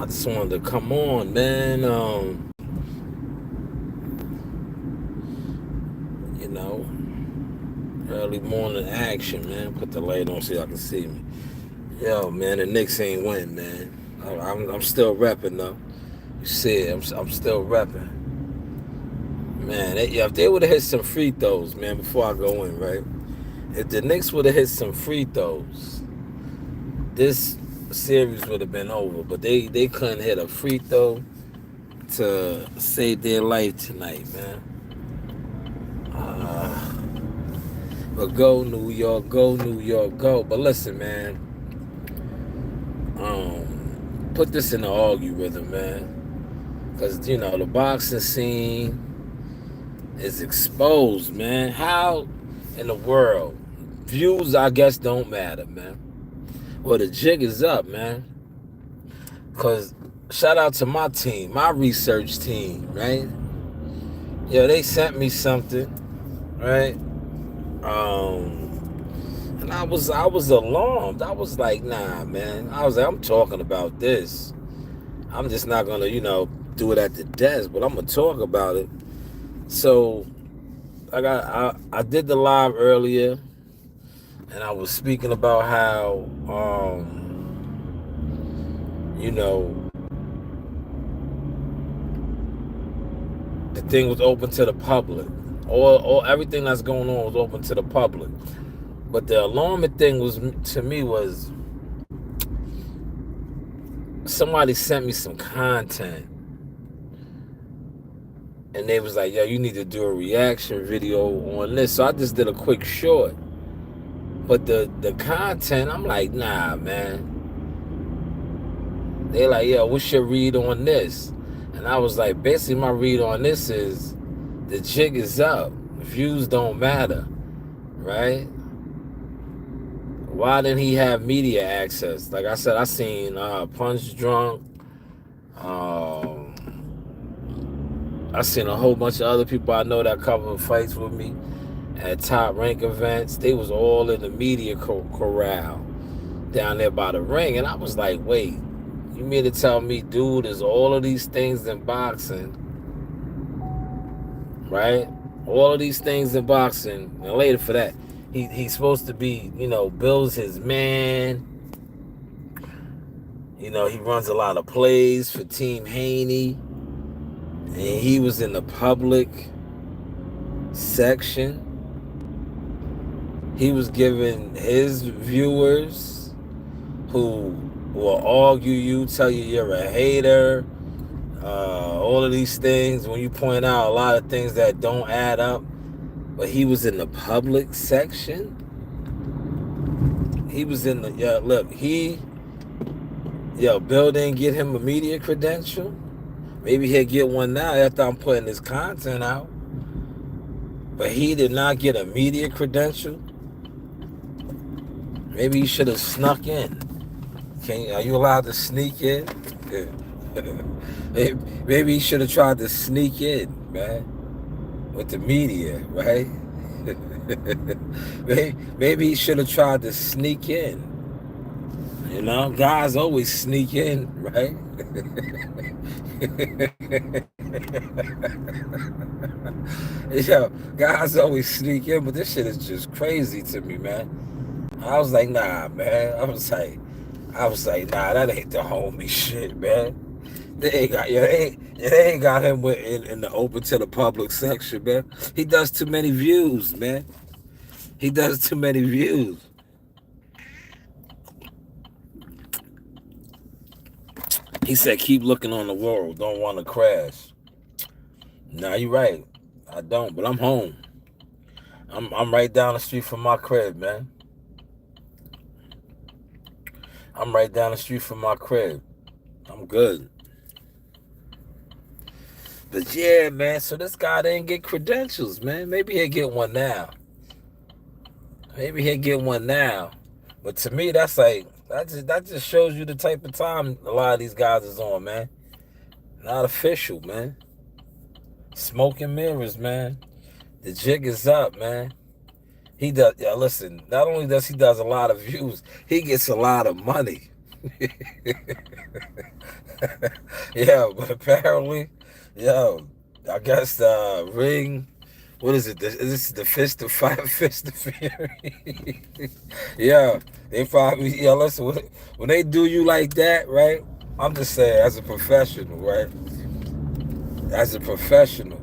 I just wanted to come on, man. You know, early morning action, man. Put the light on so y'all can see me. Yo, man, the Knicks ain't win, man. I'm still repping though. You see it, I'm still repping. Man, if they would have hit some free throws, man, before I go in, right? If the Knicks would have hit some free throws, this series would have been over. But they couldn't hit a free throw to save their life tonight, man. Uh, but go New York, go New York, go. But listen, man, put this in the algorithm, man, because the boxing scene is exposed, man. How in the world views, I guess, don't matter, man. Well, the jig is up, man. Cause shout out to my team, my research team, right? Yeah, they sent me something, right? And I was alarmed. I was like, nah, man. I was like, I'm talking about this. I'm just not gonna, do it at the desk, but I'm gonna talk about it. So I did the live earlier, and I was speaking about how you know the thing was open to the public. All everything that's going on was open to the public. But the alarming thing was to me was somebody sent me some content, and they was like, "Yo, you need to do a reaction video on this." So I just did a quick short. But the content, I'm like, nah, man. They like, "Yo, what's your read on this?" And I was like, basically, my read on this is the jig is up. Views don't matter, right? Why didn't he have media access? Like I said, I seen Punch Drunk. Um, I seen a whole bunch of other people I know that cover fights with me at top rank events. They was all in the media corral down there by the ring. And I was like, wait, you mean to tell me, dude, there's all of these things in boxing, right? All of these things in boxing. And later for that, he's supposed to be, Bill's his man. He runs a lot of plays for Team Haney. And he was in the public section. He was giving his viewers who will argue you, tell you you're a hater, all of these things when you point out a lot of things that don't add up. But he was in the public section. He was in the, Bill didn't get him a media credential. Maybe he'll get one now after I'm putting his content out. But he did not get a media credential. Maybe he should have snuck in. Are you allowed to sneak in? Maybe he should have tried to sneak in, man, with the media, right? Maybe he should have tried to sneak in. Guys always sneak in, right? Guys always sneak in, but this shit is just crazy to me, man. I was like, nah, man. I was like, nah, that ain't the homie shit, man. They ain't got him in the open to the public section, man. He does too many views, man. He does too many views. He said, keep looking on the world. Don't want to crash. Nah, you're right. I don't, but I'm home. I'm right down the street from my crib, man. I'm right down the street from my crib. I'm good. But yeah, man, so this guy didn't get credentials, man. Maybe he'll get one now. But to me, that's like, that just shows you the type of time a lot of these guys is on, man. Not official, man. Smoke and mirrors, man. The jig is up, man. He does, listen, not only does he does a lot of views, he gets a lot of money. Yeah, but apparently, yo, I guess Ring. What is it? This is the fist of fire, fist of fury. Yeah, they probably. Yeah, listen. When they do you like that, right? I'm just saying, as a professional, right? As a professional,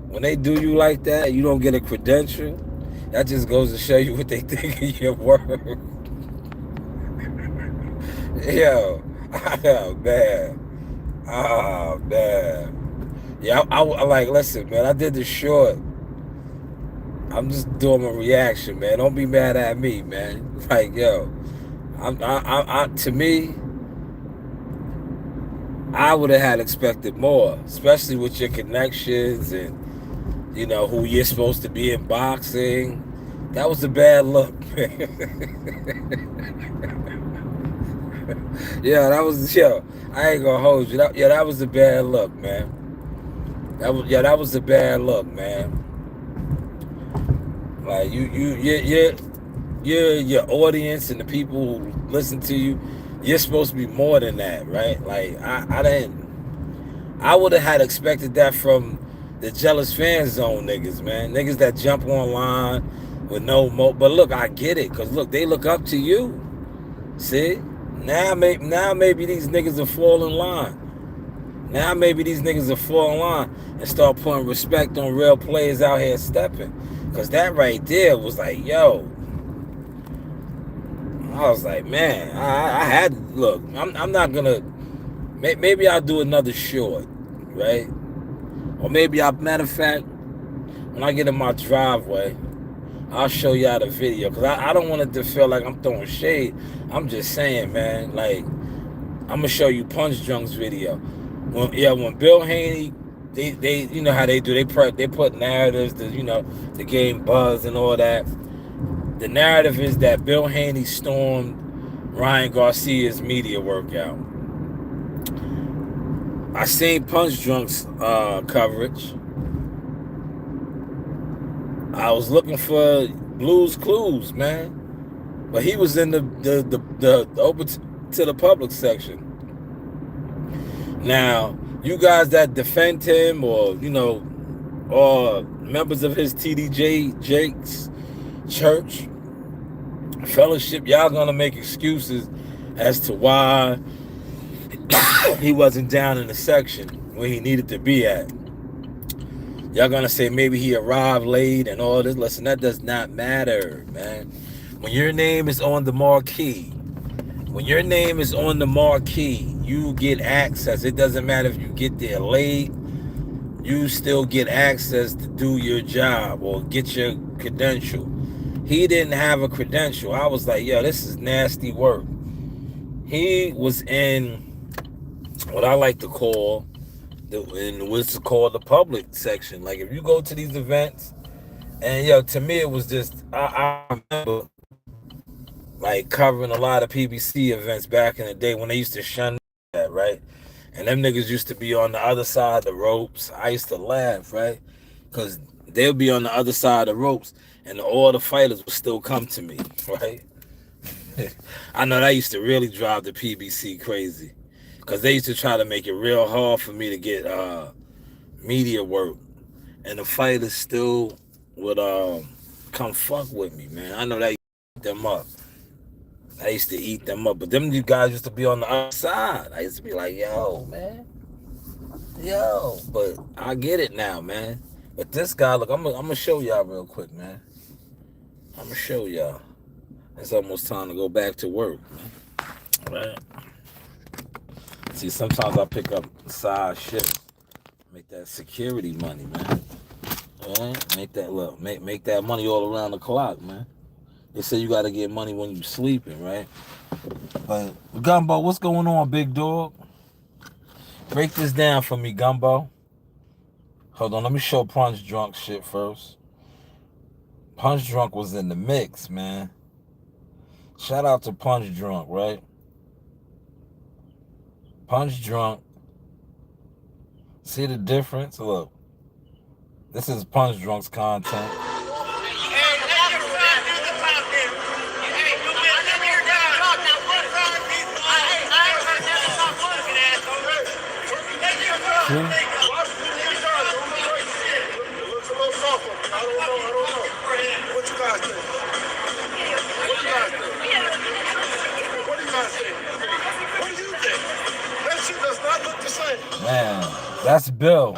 when they do you like that, you don't get a credential. That just goes to show you what they think of your work. Yo, oh man, oh man. Yeah, I like. Listen, man. I did the short. I'm just doing my reaction, man. Don't be mad at me, man. Like, yo, to me, I would have had expected more, especially with your connections and who you're supposed to be in boxing. That was a bad look, yeah, that was I ain't gonna hold you. That was a bad look, man. That was a bad look, man. Like your audience and the people who listen to you, you're supposed to be more than that, right? Like I would have had expected that from the jealous fan zone niggas, man. Niggas that jump online with no mo. But look, I get it, cause look, they look up to you. See, now maybe these niggas will fall in line. Now maybe these niggas will fall in line and start putting respect on real players out here stepping. Cause that right there was like, yo. I was like, man, I had to look. I'm not gonna. Maybe I'll do another short, right? Or maybe matter of fact, when I get in my driveway, I'll show y'all the video. Cause I don't want it to feel like I'm throwing shade. I'm just saying, man. Like, I'm gonna show you Punch Drunk's video. When Bill Haney, they you know how they do. They put narratives to gain buzz and all that. The narrative is that Bill Haney stormed Ryan Garcia's media workout. I seen Punch Drunk's coverage. I was looking for Blue's Clues, man, but he was in the open to the public section. Now, you guys that defend him, or or members of his TDJ Jakes church fellowship, y'all gonna make excuses as to why he wasn't down in the section where he needed to be at. Y'all gonna say maybe he arrived late and all this. Listen, that does not matter, man. When your name is on the marquee, you get access. It doesn't matter if you get there late, you still get access to do your job or get your credential. He didn't have a credential. I was like, yo, this is nasty work. He was in what I like to call what's called the public section. Like, if you go to these events, and to me it was just I remember like covering a lot of PBC events back in the day when they used to shun that, right? And them niggas used to be on the other side of the ropes. I used to laugh, right? Because they'll be on the other side of the ropes and all the fighters would still come to me, right? I know that used to really drive the PBC crazy, because they used to try to make it real hard for me to get media work, and the fighters still would come fuck with me, man. I know that used to eat them up. I used to eat them up, but them guys used to be on the other side. I used to be like, yo, man, but I get it now, man. But this guy, look, I'm gonna show y'all real quick, man. I'm gonna show y'all. It's almost time to go back to work, man. All right. See, sometimes I pick up side shit, make that security money, man. All right, make that money all around the clock, man. They say you gotta get money when you sleeping, right? But Gumbo, what's going on, big dog? Break this down for me, Gumbo. Hold on, let me show Punch Drunk shit first. Punch Drunk was in the mix, man. Shout out to Punch Drunk, right? Punch Drunk. See the difference? Look. This is Punch Drunk's content. see? It looks a little soft. I don't know. What you guys think? What do you guys think? What do you think? That shit does not look the same. Man, that's Bill.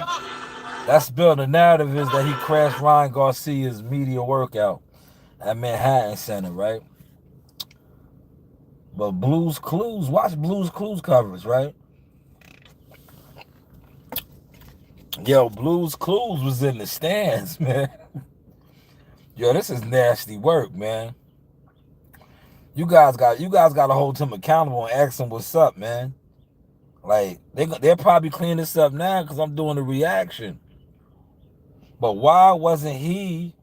That's Bill. The narrative is that he crashed Ryan Garcia's media workout at Manhattan Center, right? But Blues Clues, watch Blues Clues coverage, right? Yo, Blues Clues was in the stands, man. Yo, this is nasty work, man. You guys got to hold him accountable and ask him what's up, man. Like they'll probably clean this up now because I'm doing the reaction. But why wasn't he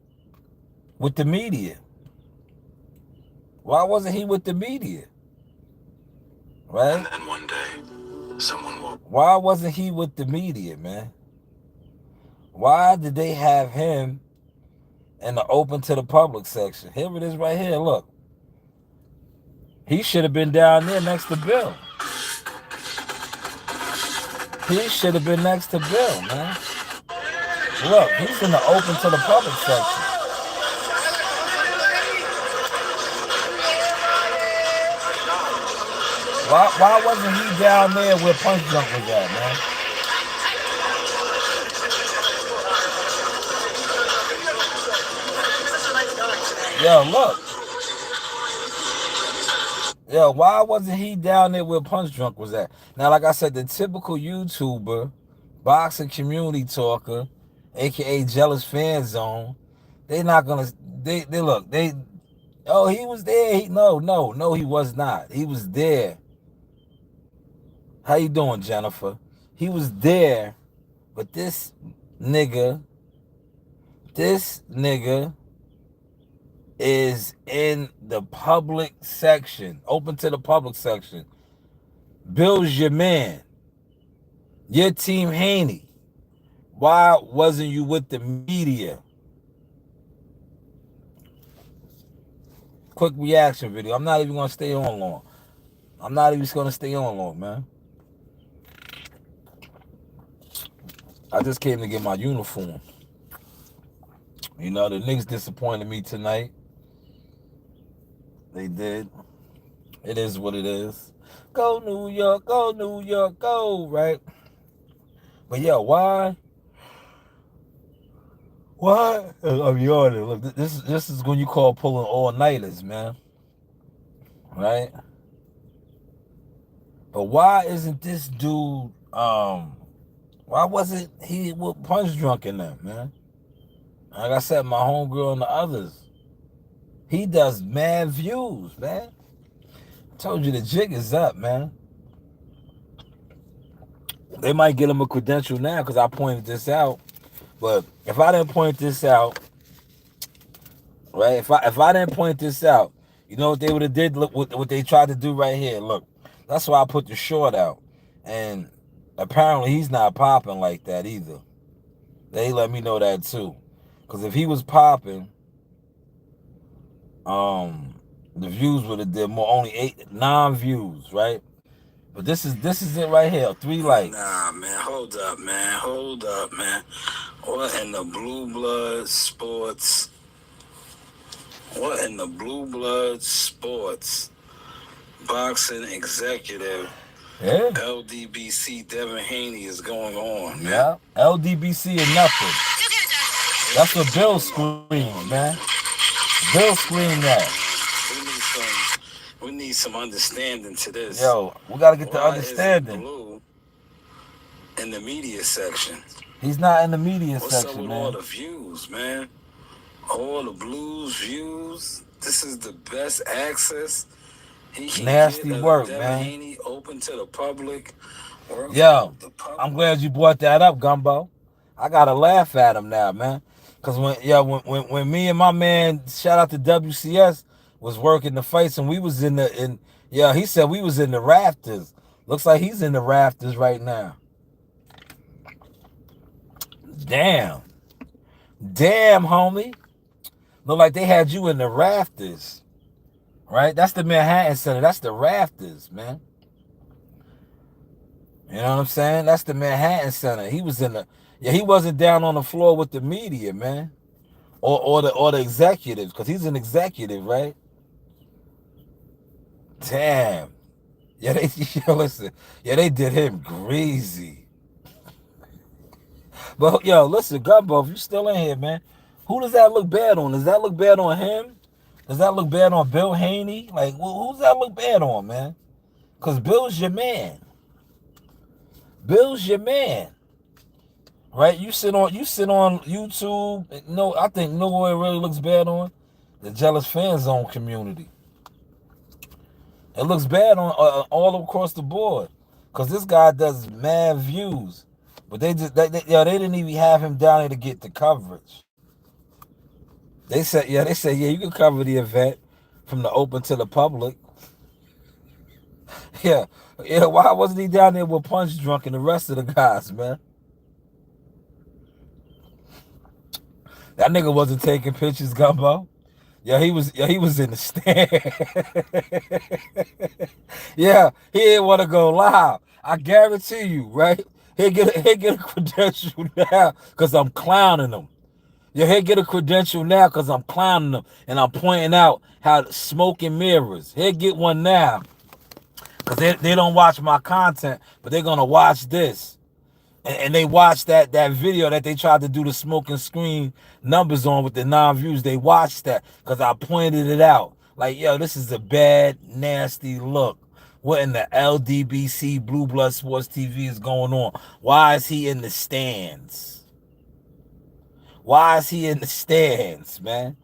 with the media? Why wasn't he with the media? Right? And then one day, someone woke. Why wasn't he with the media, man? Why did they have him in the open to the public section? Here it is right here, look. He should have been down there next to Bill. He should have been next to Bill, man. Look, he's in the open to the public section. Why wasn't he down there where Punch Drunk was at, man? Yo, look. Yo, why wasn't he down there where Punch Drunk was at? Now, like I said, the typical YouTuber, boxing community talker, aka Jealous Fan Zone, they not gonna. They look. Oh, he was there. No, he was not. He was there. How you doing, Jennifer? He was there, but this nigga is in the public section, open to the public section. Bill's your man. Your Team Haney. Why wasn't you with the media? Quick reaction video. I'm not even going to stay on long. Man. I just came to get my uniform. You know, the Knicks disappointed me tonight. They did. It is what it is. Go New York, go, right? But yeah, why? I'm yawning. Look, this is when you call pulling all-nighters, man. Right? But why isn't this dude, why wasn't he with Punch Drunk in them, man? Like I said, my homegirl and the others. He does mad views, man. I told you the jig is up, man. They might get him a credential now because I pointed this out. But if I didn't point this out, right? If I didn't point this out, you know what they would have did? Look what they tried to do right here. Look, that's why I put the short out. And apparently he's not popping like that either. They let me know that too. Because if he was popping, the views would have did more, only 9 views, right? But this is it right here, 3 likes. Nah, man, hold up, man. What in the Blue Blood Sports? Boxing executive, yeah. LDBC Devin Haney is going on, man. Yeah, LDBC is nothing. That's what Bill screamed, man. Bill screamed that. We need some understanding to this. Yo, we gotta get the understanding. Blue in the media section. He's not in the media What's section, up with man. all the views, man? All the Blues views. This is the best access. Nasty work, man. Haney open to the public. Yo, I'm glad you brought that up, Gumbo. I gotta laugh at him now, man. Cause when me and my man, shout out to WCS, was working the fights and we was he said we was in the rafters. Looks like he's in the rafters right now. Damn, homie. Look like they had you in the rafters. Right? That's the Manhattan Center. That's the rafters, man. You know what I'm saying? That's the Manhattan Center. He was in the he wasn't down on the floor with the media, man. Or the executives, because he's an executive, right? Damn. Yeah, they listen. Yeah, they did him greasy. But yo, listen, Gumbo, if you still in here, man, who does that look bad on? Does that look bad on him? Does that look bad on Bill Haney? Like, who's that look bad on, man? Because Bill's your man. Bill's your man. Right? You sit on YouTube. No, I think nowhere really looks bad on the Jealous Fan Zone community. It looks bad on all across the board. Because this guy does mad views. But they didn't even have him down there to get the coverage. They said, yeah, you can cover the event from the open to the public. Yeah, why wasn't he down there with Punch Drunk and the rest of the guys, man? That nigga wasn't taking pictures, Gumbo. Yeah, he was in the stand. Yeah, he didn't want to go live. I guarantee you, right? He'll get a credential now because I'm clowning him. Yeah, he'll get a credential now because I'm clowning him and I'm pointing out how smoke and mirrors. He'll get one now because they don't watch my content, but they're gonna watch this. And they watched that video that they tried to do the smoking screen numbers on with the non-views. They watched that because I pointed it out. Like, yo, this is a bad, nasty look. What in the LDBC Blue Blood Sports TV is going on? Why is he in the stands? Why is he in the stands, man?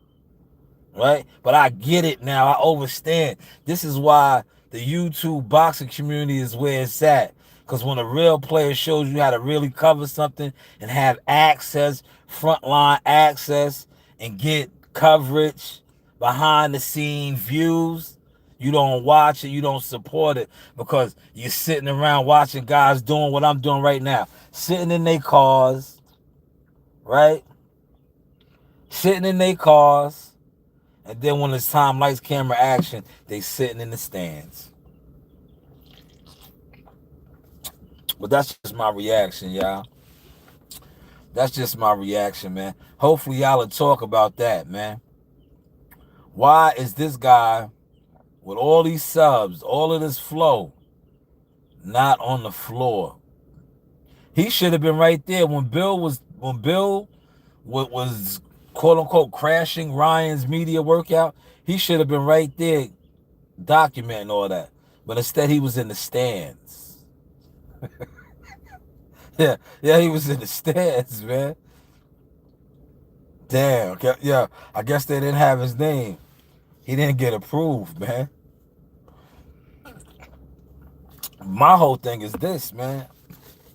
Right? But I get it now. I understand. This is why the YouTube boxing community is where it's at. Because when a real player shows you how to really cover something and have access, frontline access, and get coverage, behind the scene views, you don't watch it, you don't support it because you're sitting around watching guys doing what I'm doing right now. Sitting in their cars, right? Sitting in their cars. And then when it's time, lights, camera, action, they sitting in the stands. But that's just my reaction, y'all. That's just my reaction, man. Hopefully y'all will talk about that, man. Why is this guy with all these subs, all of this flow, not on the floor? He should have been right there when Bill was quote unquote crashing Ryan's media workout. He should have been right there documenting all that. But instead he was in the stands. Yeah, he was in the stands, man. Damn, yeah, I guess they didn't have his name. He didn't get approved, man. My whole thing is this, man,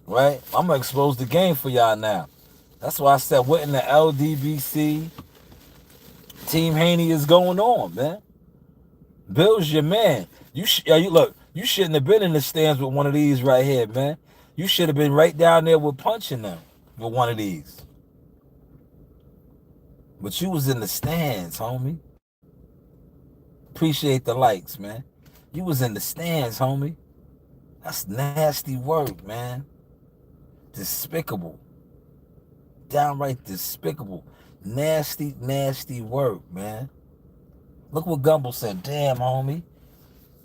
right? I'm going to expose the game for y'all now. That's why I said, what in the LDBC Team Haney is going on, man? Bill's your man. You shouldn't have been in the stands with one of these right here, man. You should have been right down there with punching them with one of these. But you was in the stands, homie. Appreciate the likes, man. You was in the stands, homie. That's nasty work, man. Despicable. Downright despicable. Nasty, nasty work, man. Look what Gumbo said. Damn, homie.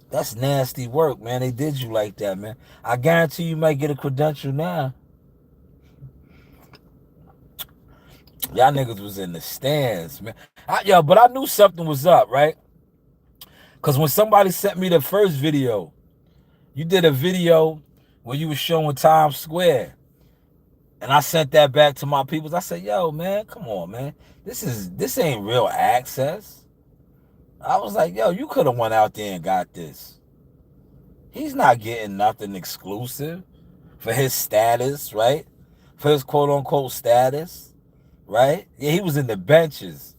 That's nasty work, man. They did you like that, man. I guarantee you might get a credential now. Y'all niggas was in the stands, man. But I knew something was up, right? Because when somebody sent me the first video, you did a video where you was showing Times Square. And I sent that back to my peoples. I said, yo, man, come on, man. This ain't real access. I was like, yo, you could have went out there and got this. He's not getting nothing exclusive for his status, right? For his quote-unquote status, right? Yeah, he was in the benches.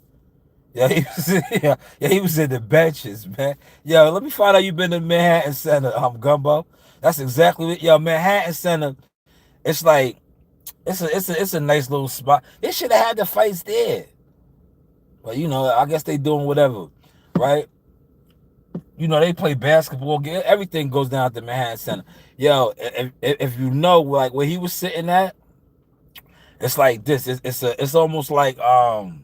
Yeah, he was in the benches, man. Yo, let me find out you been to Manhattan Center, Gumbo. That's exactly what. Yo, Manhattan Center. It's like, it's a nice little spot. They should have had the fights there. But I guess they doing whatever, right? You know, they play basketball. Everything goes down at the Manhattan Center. Yo, if you know, like where he was sitting at, it's like this. It's almost like I'm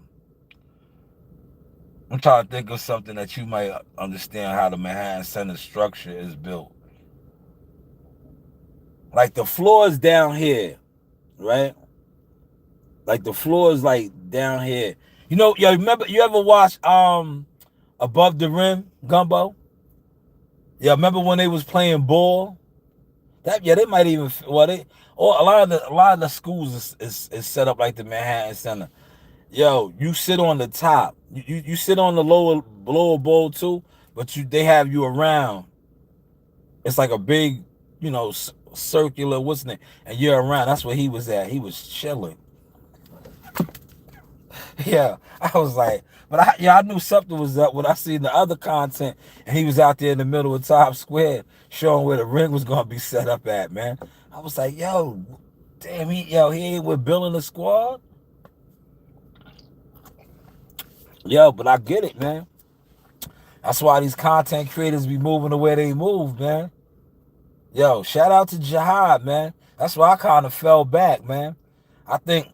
trying to think of something that you might understand how the Manhattan Center structure is built. Like the floor is down here, right? Like the floor is like down here. You know, yo, remember you ever watch Above the Rim, Gumbo? Yeah, remember when they was playing ball? They might even they or a lot of the schools is set up like the Manhattan Center. Yo, you sit on the top. You sit on the lower bowl too, but they have you around. It's like a big, circular what's the name, and you're around. That's where he was at. He was chilling. Yeah, I was like, but I knew something was up when I seen the other content, and he was out there in the middle of Times Square showing where the ring was gonna be set up at. Man, I was like, yo, damn, he ain't with Bill and the squad. Yo, but I get it, man. That's why these content creators be moving the way they move, man. Yo, shout out to Jihad, man. That's why I kind of fell back, man. I think,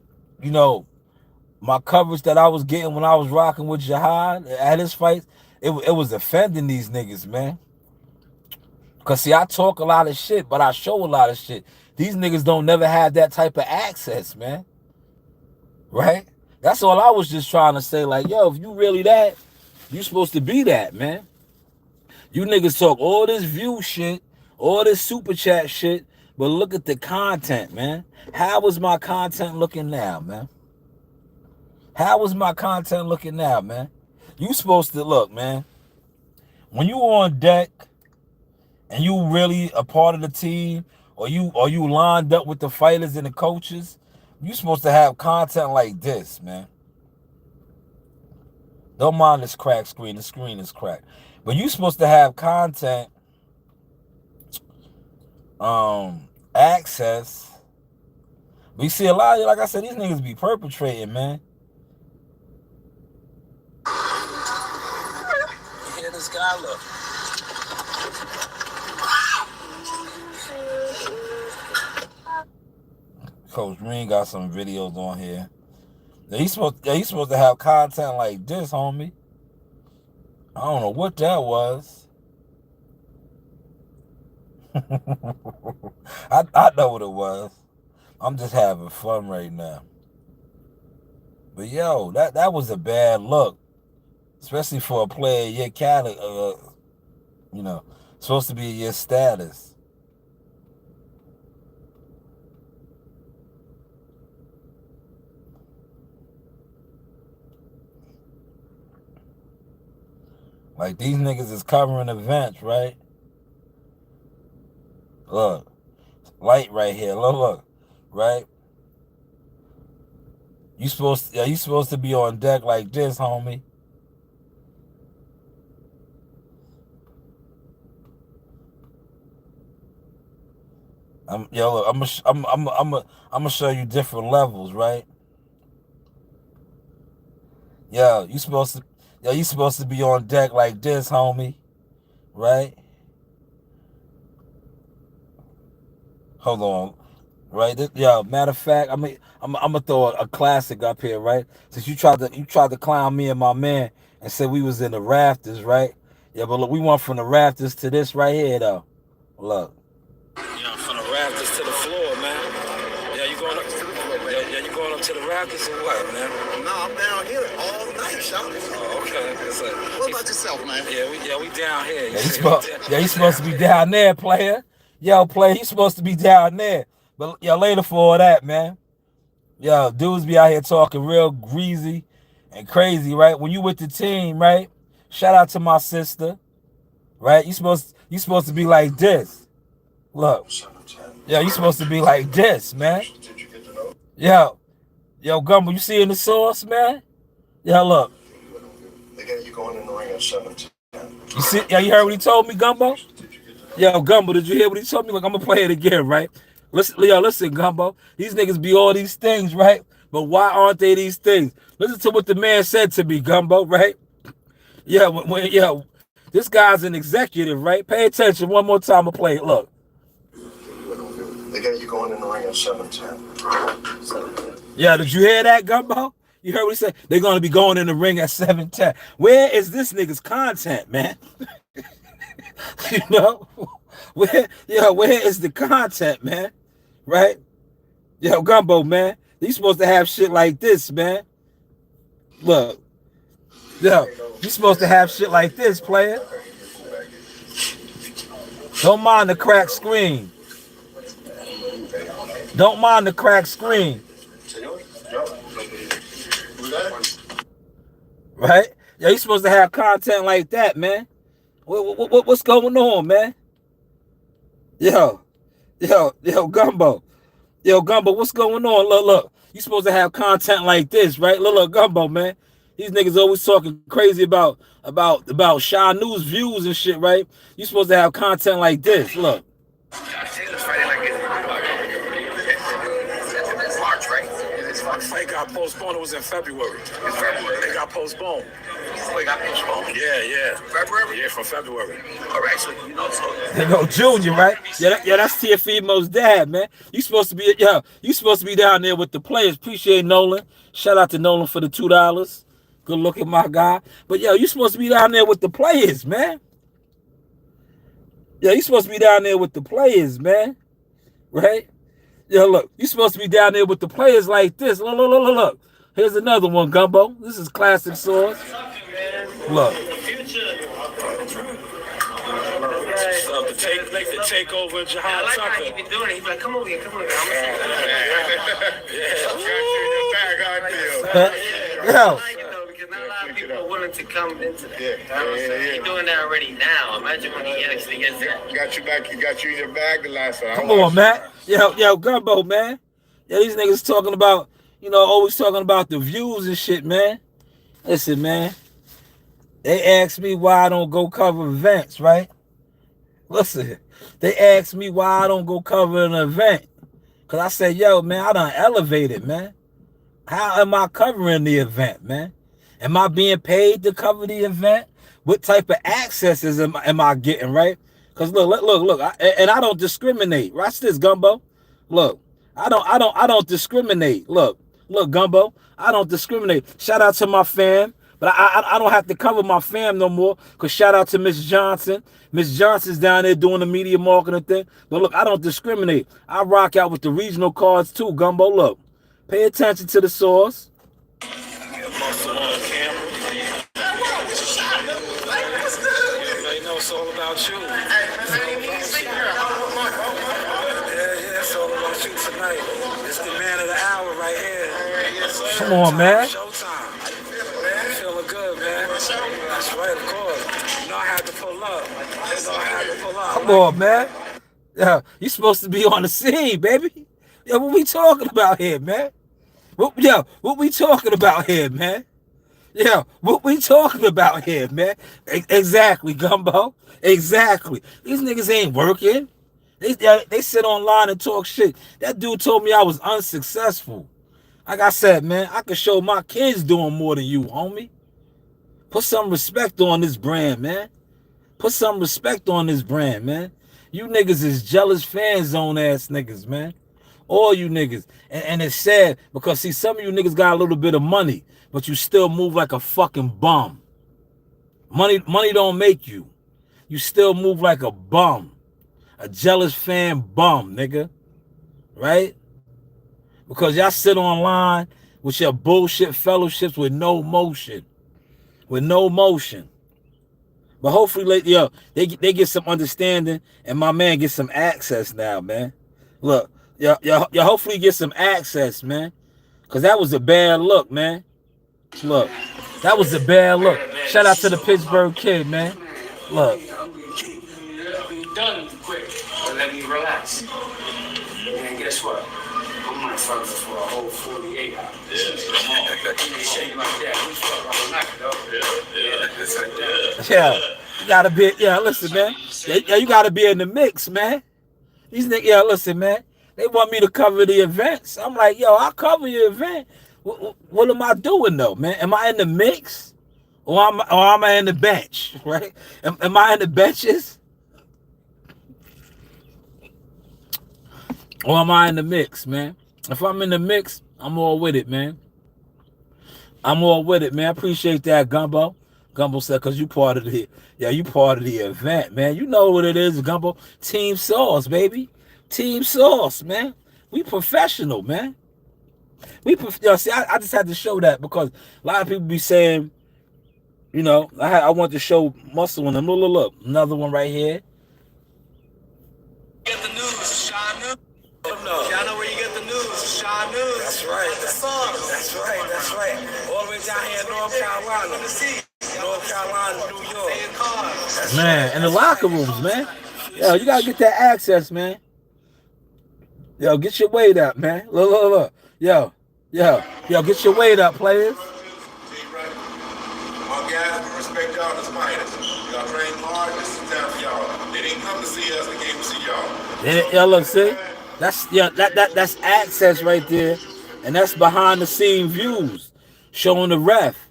my coverage that I was getting when I was rocking with Jihad at his fights, it was offending these niggas, man. Because, see, I talk a lot of shit, but I show a lot of shit. These niggas don't never have that type of access, man. Right? That's all I was just trying to say. Like, yo, if you really that, you supposed to be that, man. You niggas talk all this view shit, all this super chat shit, but look at the content, man. How is my content looking now, man? How is my content looking now, man? You supposed to look, man. When you on deck and you really a part of the team, or you lined up with the fighters and the coaches, you supposed to have content like this, man. Don't mind this cracked screen. The screen is cracked. But you supposed to have content, access. We see a lot of, like I said, these niggas be perpetrating, man. You hear this guy? Look. Coach Green got some videos on here. He's supposed to have content like this, homie. I don't know what that was. I know what it was. I'm just having fun right now. But yo, that was a bad look, especially for a player your category, supposed to be your status. Like, these niggas is covering events, right? Look, light right here. Look, right? You supposed to be on deck like this, homie. I'm gonna show you different levels, right? Yo, you supposed to be on deck like this, homie, right? Hold on, right? Matter of fact, I'm gonna throw a classic up here, right? Since you tried to clown me and my man and said we was in the rafters, right? Yeah, but look, we went from the rafters to this right here, though. Look. Yeah, from the rafters to the floor, man. Yeah, you going up to the floor, yeah, you going up to the rafters or what, man? No, I'm down here all night, shout. Oh, okay. What about yourself, man? Yeah, we down here. He's supposed to be down there, player. Yo, player, he's supposed to be down there. But yo, later for all that, man. Yo, dudes be out here talking real greasy and crazy, right? When you with the team, right? Shout out to my sister, right? You supposed to be like this. Look, yo, you supposed to be like this, man. Yo, Gumbo, you see in the source, man? Yo, look. Again, you going in the ring at 7:10. You see? Yo, you heard what he told me, Gumbo? Yo, Gumbo, did you hear what he told me? Look, I'm gonna play it again, right? Listen, Gumbo. These niggas be all these things, right? But why aren't they these things? Listen to what the man said to me, Gumbo, right? Yeah, This guy's an executive, right? Pay attention one more time. I'll play it. Look. They got you going in the ring at 7:10. Yeah, did you hear that, Gumbo? You heard what he said? They're going to be going in the ring at 7:10. Where is this nigga's content, man? You know? Where is the content, man? Right? Yo, Gumbo, man. You supposed to have shit like this, man. Look. Yo, you supposed to have shit like this, player. Don't mind the cracked screen. Don't mind the cracked screen. Right? Yeah, you supposed to have content like that, man. What's going on, man? Yo, Gumbo. Yo, Gumbo, what's going on? Look. You supposed to have content like this, right? Look, Gumbo, man. These niggas always talking crazy about Shy News views and shit, right? You supposed to have content like this. Look. Fight got postponed. It was in February. It got postponed. It got postponed. Yeah. February? Yeah, from February. All right, so you know, so They go Junior, right? Yeah, that's Teofimo's dad, man. You supposed to be down there with the players. Appreciate Nolan. Shout out to Nolan for the $2. Good looking, my guy. But yo, you supposed to be down there with the players, man. Yeah, you supposed to be down there with the players, man. Right? Yo, look, you supposed to be down there with the players like this. Look. Here's another one, Gumbo. This is classic sauce. Look. Make the takeover, Jahan I like Tucker. how he been doing it. He's like, come over here. I'm gonna see. Yo. I like it though, because not a lot of people are willing to come into that. He's doing that already now. Imagine when he actually gets there. Got you back. You got you in your bag the last time. Come on, man. Yo, Gumbo, man. Yeah, these niggas talking about, always talking about the views and shit, man. Listen, man. They ask me why I don't go cover events, right? Listen, they ask me why I don't go cover an event. Because I said, yo, man, I done elevated, man. How am I covering the event, man? Am I being paid to cover the event? What type of accesses am I getting, right? Because look, and I don't discriminate. Watch this, Gumbo. Look, I don't discriminate. Look, Gumbo, I don't discriminate. Shout out to my fam. But I don't have to cover my fam no more, because shout out to Miss Johnson. Miss Johnson's down there doing the media marketing thing. But look, I don't discriminate. I rock out with the regional cards too, Gumbo. Look, pay attention to the source. Everybody knows it's all about you. It's all about you tonight. It's the man of the hour right here. Come on, man. Showtime. Feeling good, man. That's right, of course. I had to pull up. Come on, man. Yeah, you supposed to be on the scene, baby. Yeah, what we talking about here, man? What we talking about here, man? Yeah, what we talking about here, man? Exactly, Gumbo. Exactly. These niggas ain't working. They sit online and talk shit. That dude told me I was unsuccessful. Like I said, man, I can show my kids doing more than you, homie. Put some respect on this brand, man. Put some respect on this brand, man. You niggas is jealous fan zone ass niggas, man. All you niggas. And it's sad because, see, some of you niggas got a little bit of money, but you still move like a fucking bum. Money don't make you. You still move like a bum. A jealous fan bum, nigga. Right? Because y'all sit online with your bullshit fellowships with no motion. With no motion. But hopefully, they get some understanding, and my man gets some access now, man. Look, y'all hopefully get some access, man. Because that was a bad look, man. Look, that was a bad look. Shout out to the Pittsburgh kid, man. Look. Done quick. But let me relax. And guess what? I'm not fucking for a whole 48 hours. Yeah, you gotta be. Yeah, listen, man. Yeah, you gotta be in the mix, man. These niggas. Yeah, listen, man. They want me to cover the events. I'm like, yo, I'll cover your event. What am I doing though, man? Am I in the mix, Or am I in the bench, right? Am I in the benches? Or am I in the mix, man? If I'm in the mix, I'm all with it, man. I'm all with it, man. I appreciate that, Gumbo. Gumbo said, because you part of the event, man. You know what it is, Gumbo. Team Sauce, baby. Team Sauce, man. We professional, man. See, I just had to show that because a lot of people be saying, you know, I want to show muscle in them. Look. Another one right here. Get the news, Sean News. Y'all know where you get the news, Sean News. That's right. That's right. All the way down here in North Carolina. North Carolina, New York. Man, in the locker rooms, man. Yo, you gotta get that access, man. Yo, get your weight up, man. Look. Yo, get your weight up, players. My guys, we respect y'all as fighters. Y'all train hard. This is time for y'all. They didn't come to see us. They came to see y'all. Yeah, look, see? That's access right there. And that's behind the scene views. Showing the ref.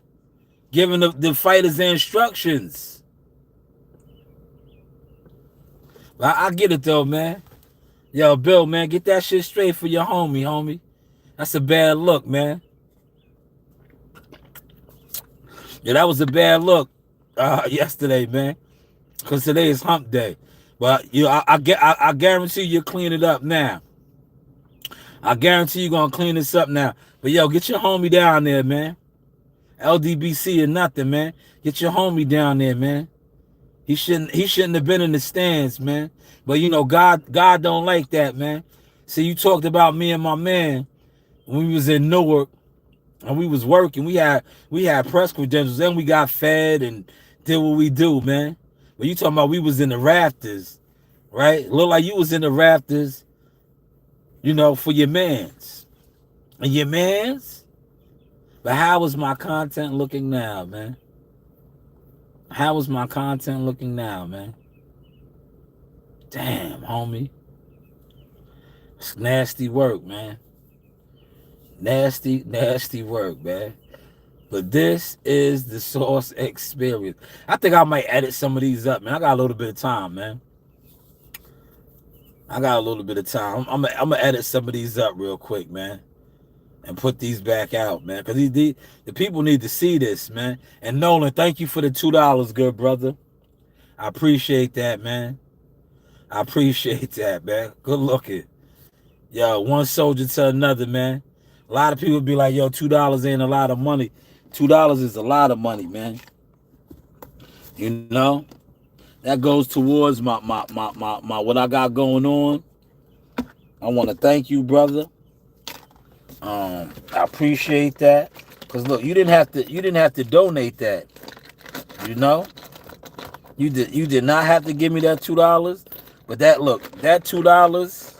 Giving the fighters the instructions. I get it though, man. Yo, Bill, man, get that shit straight for your homie. That's a bad look, man. Yeah, that was a bad look yesterday, man. Because today is hump day. But I guarantee you'll clean it up now. I guarantee you're going to clean this up now. But, yo, get your homie down there, man. LDBC or nothing, man. Get your homie down there, man. He shouldn't have been in the stands, man. But, you know, God don't like that, man. See, you talked about me and my man when we was in Newark and we was working. We had press credentials. Then we got fed and did what we do, man. But you talking about we was in the rafters, right? Look like you was in the rafters, you know, for your mans. And your mans? But how is my content looking now, man? How is my content looking now, man? Damn, homie. It's nasty work, man. Nasty work, man. But this is the Sauce Experience. I think I might edit some of these up, man. I got a little bit of time, man. I'm gonna edit some of these up real quick, man. And put these back out, man. Because the people need to see this, man. And Nolan, thank you for the $2, good brother. I appreciate that, man. Good looking. Yo, one soldier to another, man. A lot of people be like, yo, $2 ain't a lot of money. $2 is a lot of money, man. You know? That goes towards my what I got going on. I want to thank you, brother. I appreciate that. Cause look, you didn't have to donate that. You know? You did not have to give me that $2. But that $2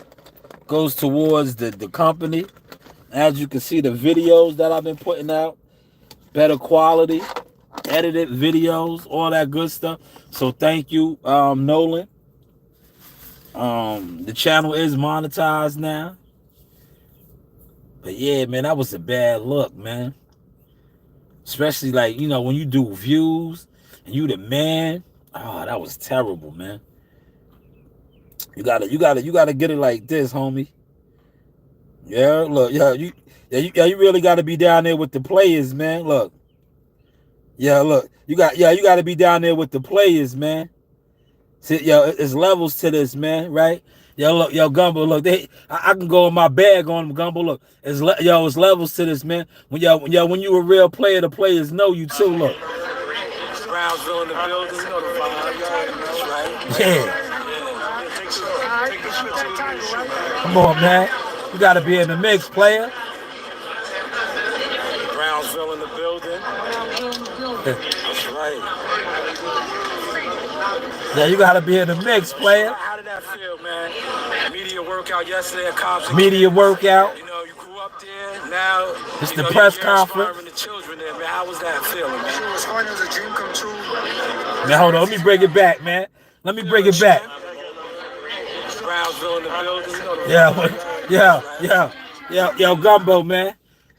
goes towards the company. As you can see, the videos that I've been putting out, better quality, edited videos, all that good stuff. So thank you, Nolan. The channel is monetized now. But yeah, man, that was a bad look, man. Especially like, you know, when you do views and you the man. Oh, that was terrible, man. You gotta get it like this, homie. Yeah, look, you really gotta be down there with the players, man. Look. Yeah, look. You gotta be down there with the players, man. See, yo, it's levels to this, man, right? Yo, look, yo, Gumbo, look, I can go in my bag on them, Gumbo. Look, it's levels to this, man. When you a real player, the players know you too. Look. Brownsville in the building, you know the vibe. That's right. Yeah. Come on, man. You gotta be in the mix, player. Brownsville in the building. That's right. Yeah, you gotta be in the mix, player. How did that feel, man? Media workout yesterday at Cops. Media workout. You know, you grew up there. Now it's the press conference. The children there, man. How was that feeling, man? It was hard. It was a dream come true. Man, hold on. Let me bring it back, man. Let me bring it back. Brownsville in the building. Yeah, Gumbo, man.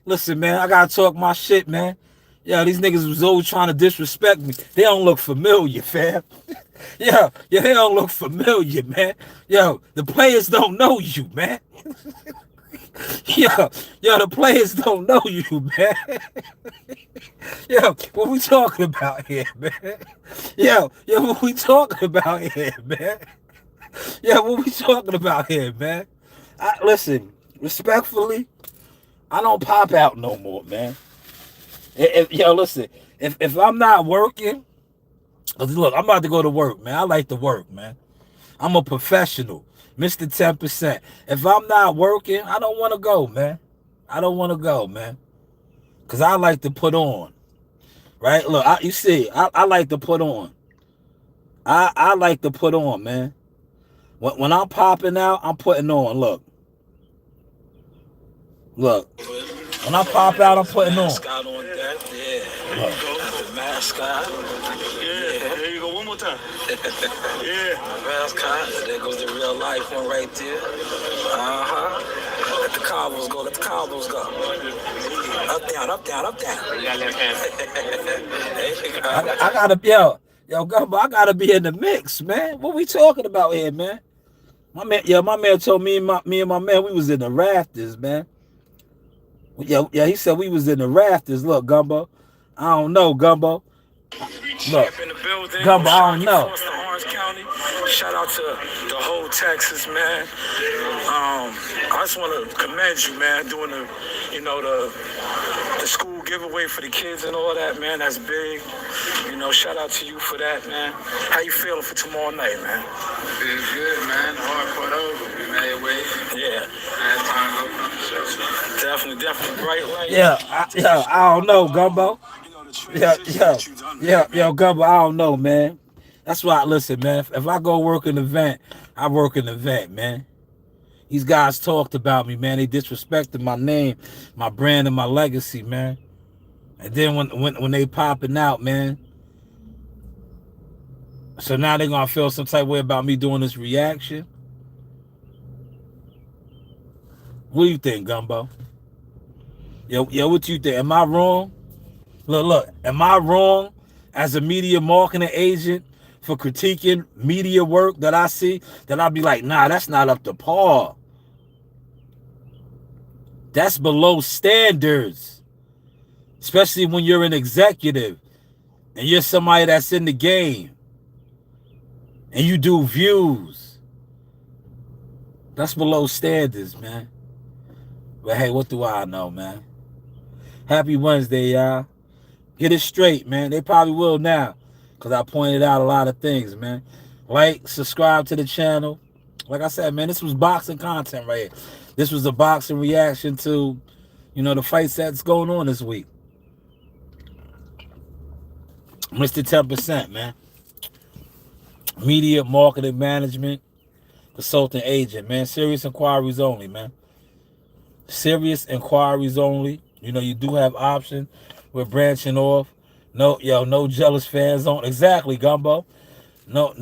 Listen, man, I gotta talk my shit, man. Yeah, these niggas was always trying to disrespect me. They don't look familiar, fam. Yeah, they don't look familiar, man. Yo, the players don't know you, man. Yo, the players don't know you, man. Yo, what we talking about here, man? Yo, what we talking about here, man? Yo, what we talking about here, man? Listen, respectfully, I don't pop out no more, man. Listen, if I'm not working, look, I'm about to go to work, man. I like to work, man. I'm a professional, Mr. 10%. If I'm not working, I don't want to go, man. I don't want to go, man. Because I like to put on, right? Look, you see, I like to put on. I like to put on, man. When I'm popping out, I'm putting on. Look. When I pop out, I'm putting on. Mascot on deck, yeah. The mascot. Yeah, there you go. One more time. Yeah. Mascot. There goes the real life one right there. Let the Cowboys go. Let the Cowboys go. Up, down, up, down, up, down. You got left hand. I gotta, Gumbo, I gotta be in the mix, man. What we talking about here, man? My man told me and my man, we was in the rafters, man. Yeah, he said we was in the rafters. Look, Gumbo, I don't know, Gumbo. Look, Gumbo, I don't know. Orange County. Shout out to the whole Texas, man. I just want to commend you, man, doing the school giveaway for the kids and all that, man. That's big. Shout out to you for that, man. How you feeling for tomorrow night, man? Feels good, man. The hard part over. We made way. Yeah. Last time go from the show. Definitely bright light. I don't know, Gumbo. Gumbo, I don't know, man. That's why, listen, man. If I go work an event, I work an event, man. These guys talked about me, man. They disrespected my name, my brand, and my legacy, man. And then when they popping out, man. So now they're gonna feel some type of way about me doing this reaction. What do you think, Gumbo? What you think? Am I wrong? Look, am I wrong as a media marketing agent for critiquing media work that I see? That I'll be like, nah, that's not up to par. That's below standards. Especially when you're an executive and you're somebody that's in the game and you do views. That's below standards, man. But hey, what do I know, man? Happy Wednesday, y'all. Get it straight, man. They probably will now because I pointed out a lot of things, man. Like, subscribe to the channel. Like I said, man, this was boxing content right here. This was a boxing reaction to, the fights that's going on this week. Mr. 10%, man. Media marketing management consultant agent, man. Serious inquiries only, man. Serious inquiries only. You do have option with branching off. No jealous fans on. Exactly, Gumbo. No,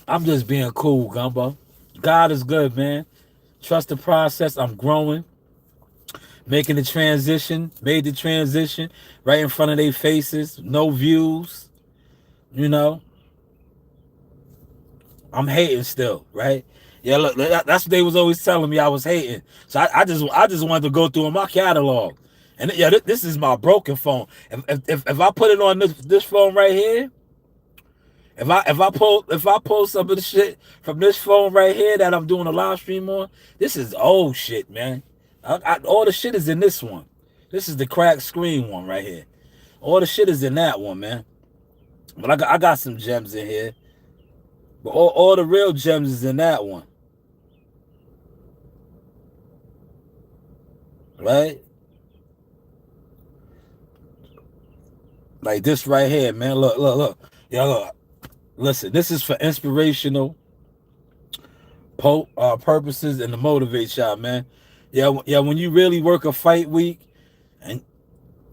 I'm just being cool, Gumbo. God is good, man. Trust the process. I'm growing. Making the transition. Made the transition right in front of their faces. No views. I'm hating still, right? Yeah, look, that's what they was always telling me I was hating. So I just wanted to go through my catalog. And this is my broken phone. If I put it on this phone right here, if I pull some of the shit from this phone right here that I'm doing a live stream on, this is old shit, man. All the shit is in this one. This is the cracked screen one right here. All the shit is in that one, man. But I got some gems in here. But all the real gems is in that one. Right? Like this right here, man. Look. Yeah, look. Listen, this is for inspirational purposes and to motivate y'all, man. Yeah, when you really work a fight week and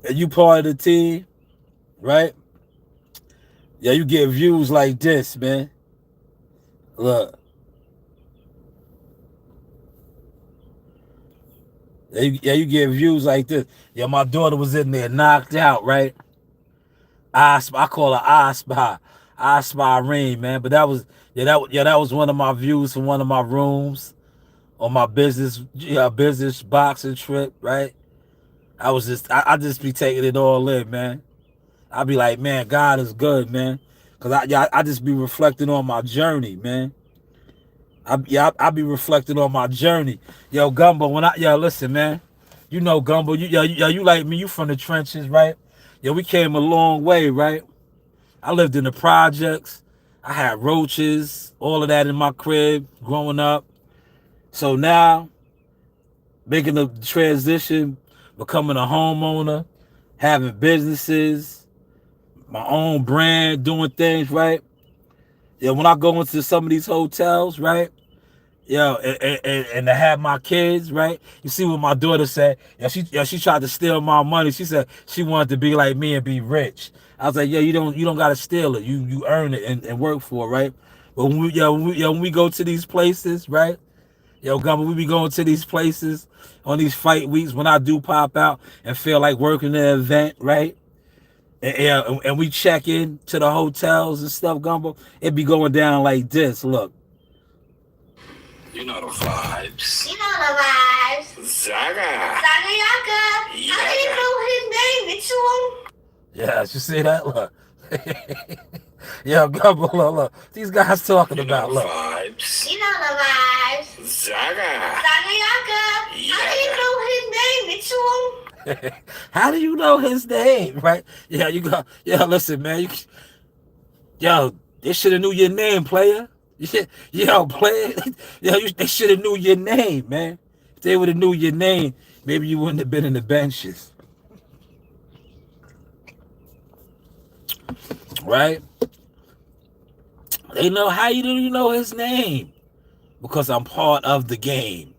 you part of the team, right? Yeah, you get views like this, man. Look. Yeah, you get views like this. Yo, my daughter was in there knocked out, right? I call her I Spy Rain, man. But that was that was one of my views from one of my rooms on my business boxing trip, right? I just be taking it all in, man. I be like, man, God is good, man. Cause I just be reflecting on my journey, man. I be reflecting on my journey. Yo, Gumbo, listen, man. You know, Gumbo, you like me, you from the trenches, right? Yo, we came a long way, right? I lived in the projects. I had roaches, all of that in my crib growing up. So now, making the transition, becoming a homeowner, having businesses, my own brand, doing things, right? Yeah, when I go into some of these hotels, right? Yeah, and to have my kids, right? You see what my daughter said? She tried to steal my money. She said she wanted to be like me and be rich. I was like, yeah, you don't gotta steal it. You earn it and work for it, right? But when we go to these places, right? Yo, Gumbo, we be going to these places on these fight weeks when I do pop out and feel like working the event, right? And we check in to the hotels and stuff, Gumbo. It be going down like this. Look. You know the vibes. You know the vibes. Zaga. Zaga Yaga. Yeah. How do you know his name? It's you. Yeah, you see that? Look. Yo, Gumbo, look. These guys talking You about, know look. the vibes. You know the vibes. Zaga. Zaga Yaga. Yeah. How do you know his name? It's you. How do you know his name, right? Yeah, you go. Yeah, listen, man. Yo, they should have knew your name, player. Yo, player. Yo, they should have knew your name, man. If they would have knew your name, maybe you wouldn't have been in the benches, right? They know how you know his name because I'm part of the game.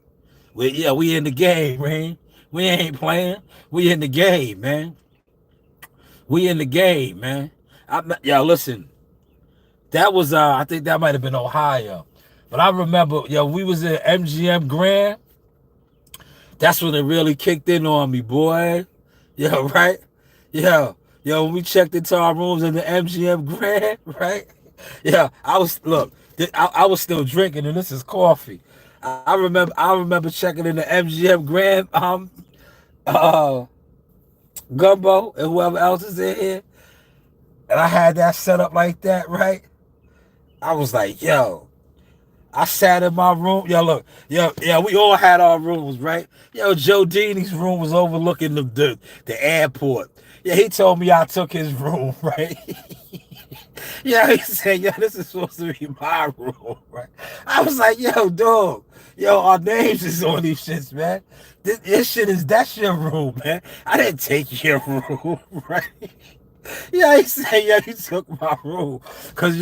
We in the game, man. We ain't playing. We in the game, man. We in the game, man. Yo, listen. That was I think that might have been Ohio. But I remember, we was at MGM Grand. That's when it really kicked in on me, boy. Yo, right? Yo, when we checked into our rooms in the MGM Grand, right? Yeah, I was still drinking, and this is coffee. I remember checking in the MGM Grand, Gumbo and whoever else is in here, and I had that set up like that, right? I was like, yo, I sat in my room. Yo, look, we all had our rooms, right? Yo, Joe Dini's room was overlooking the airport. Yeah, he told me I took his room, right? Yeah, he said, yo, this is supposed to be my room, right? I was like, yo, dog, our names is on these shits, man. That's your room, man. I didn't take your room, right? Yeah, he said, you took my room. Cause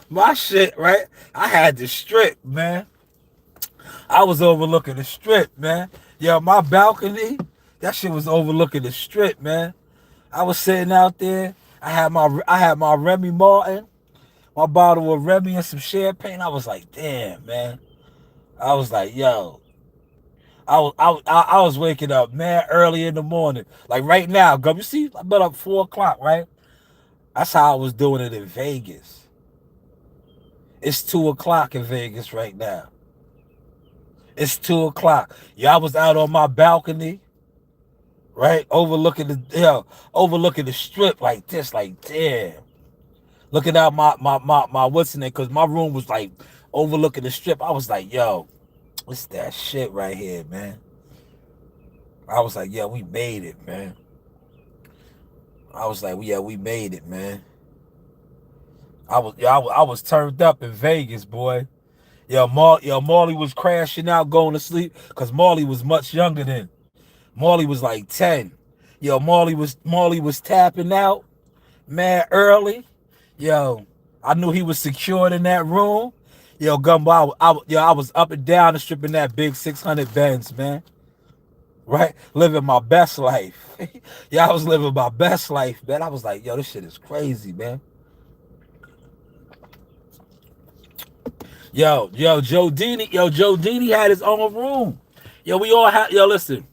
my shit, right? I had the strip, man. I was overlooking the strip, man. Yo, my balcony, that shit was overlooking the strip, man. I was sitting out there. I had my Remy Martin, my bottle of Remy and some champagne. I was like, damn, man. I was like, yo. I was waking up, man, early in the morning. Like right now, you see, I've been up 4 o'clock, right? That's how I was doing it in Vegas. It's 2 o'clock in Vegas right now. It's 2 o'clock. Yeah, I was out on my balcony, right? Overlooking the strip like this, like damn. Looking out my what's in it, because my room was like overlooking the strip. I was like, yo, what's that shit right here, man? I was like, yeah, we made it, man. I was like, yeah, we made it, man. I was turned up in Vegas, boy. Marley was crashing out, going to sleep, because Marley was much younger then. Marley was like 10. Marley was tapping out, man, early. I knew he was secured in that room. Gumbo, I was up and down the strip in that big 600 Benz, man. Right? Living my best life. I was living my best life, man. I was like, yo, this shit is crazy, man. Joe Dini had his own room. We all had, listen.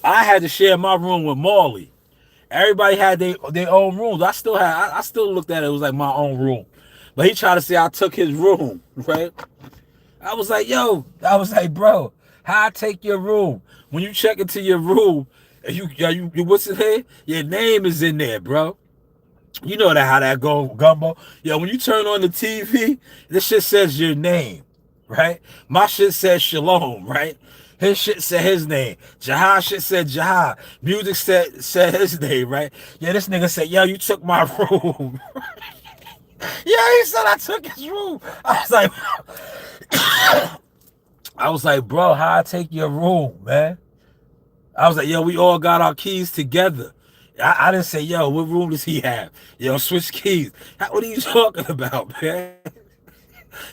I had to share my room with Marley. Everybody had their own rooms. I still looked at it. It was like my own room. But he tried to say I took his room, right? I was like, bro, how I take your room? When you check into your room, and you what's it name? Your name is in there, bro. You know how that go, Gumbo. Yo, when you turn on the TV, this shit says your name, right? My shit says Shalom, right? His shit said his name. Jahad shit said Jahad. Music said his name, right? Yeah, this nigga said, yo, you took my room. Yeah, he said I took his room. I was like, bro, how I take your room, man? I was like, yo, we all got our keys together. I didn't say, yo, what room does he have? Yo, switch keys. What are you talking about, man?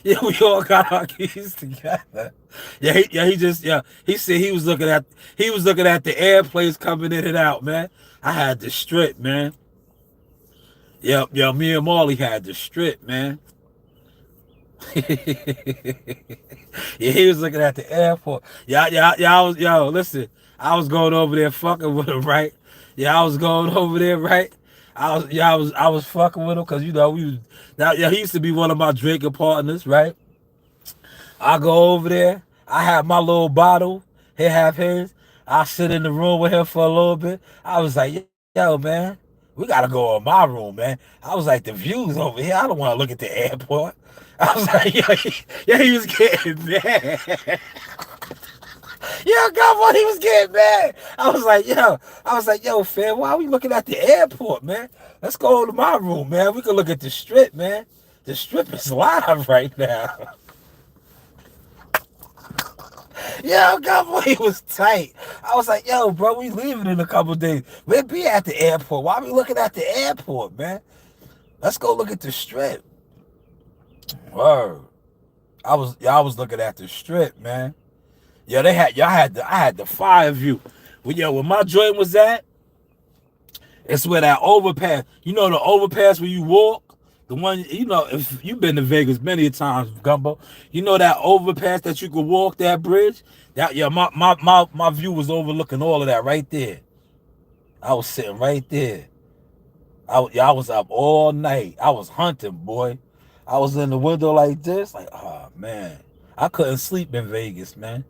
Yeah, we all got our keys together. He said he was looking at the airplanes coming in and out, man. I had the strip, man. Yo, me and Marley had the strip, man. Yeah, he was looking at the airport. Listen, I was going over there fucking with him, right? Yeah, I was going over there, right? I was fucking with him because he used to be one of my drinking partners, right? I go over there, I have my little bottle, he have his. I sit in the room with him for a little bit. I was like, yo, man, we gotta go in my room, man. I was like, the views over here, I don't want to look at the airport. I was like, he was getting mad. Yeah, God, he was getting mad. I was like, yo, fam, why are we looking at the airport, man? Let's go to my room, man. We can look at the strip, man. The strip is live right now. Yo, God, he was tight. I was like, yo, bro, we leaving in a couple days. We'll be at the airport. Why are we looking at the airport, man? Let's go look at the strip. Word. I was looking at the strip, man. Yeah, I had the fire view. Where my joint was at, it's where that overpass. You know the overpass where you walk? The one, if you've been to Vegas many times, Gumbo, you know that overpass that you could walk that bridge? My view was overlooking all of that right there. I was sitting right there. I was up all night. I was hunting, boy. I was in the window like this, like, oh man. I couldn't sleep in Vegas, man.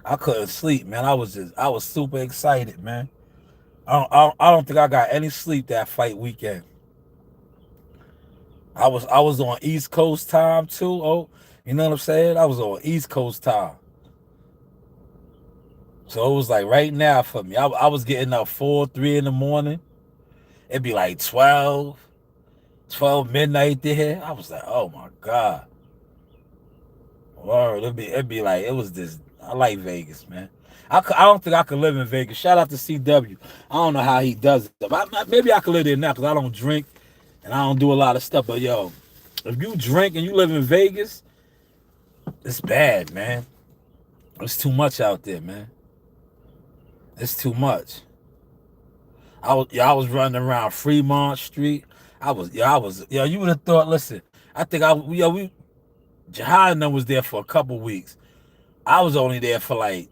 I couldn't sleep, man. I was super excited, man. I don't think I got any sleep that fight weekend. I was on East Coast time too. Oh, you know what I'm saying? I was on East Coast time. So it was like right now for me. I was getting up 3 in the morning. It'd be like 12 midnight there. I was like, oh my God. Word, it'd be like, it was this. I like Vegas, man. I don't think I could live in Vegas. Shout out to CW. I don't know how he does it. Maybe I could live there now because I don't drink and I don't do a lot of stuff. But yo, if you drink and you live in Vegas, it's bad, man. It's too much out there, man. It's too much. I was running around Fremont Street. You would have thought, listen, I think Jahad and them was there for a couple weeks. I was only there for like,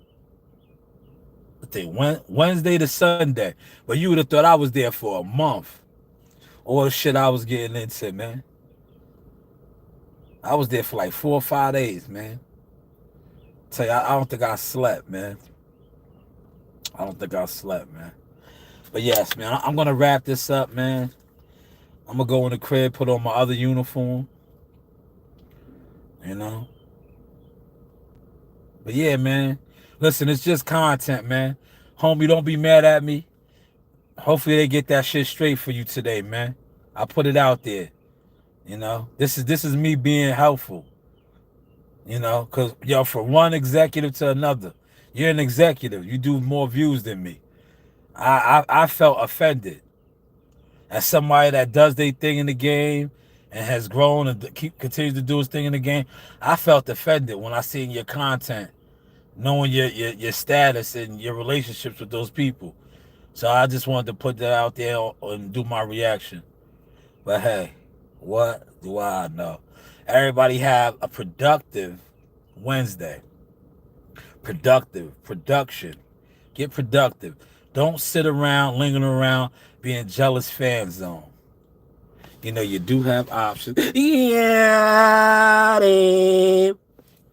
I think Wednesday to Sunday. But you would have thought I was there for a month. All the shit I was getting into, man. I was there for like 4 or 5 days, man. Tell you, I don't think I slept, man. I don't think I slept, man. But yes, man, I'm going to wrap this up, man. I'm going to go in the crib, put on my other uniform. You know? But yeah, man. Listen, it's just content, man. Homie, don't be mad at me. Hopefully they get that shit straight for you today, man. I put it out there. You know? This is me being helpful. You know? Because, from one executive to another. You're an executive. You do more views than me. I felt offended. As somebody that does their thing in the game and has grown and continues to do his thing in the game, I felt offended when I seen your content, knowing your status and your relationships with those people. So I just wanted to put that out there and do my reaction. But hey, what do I know? Everybody have a productive Wednesday. Production. Get productive. Don't sit around, lingering around, being jealous fan zone. You know, you do have options. Yeah,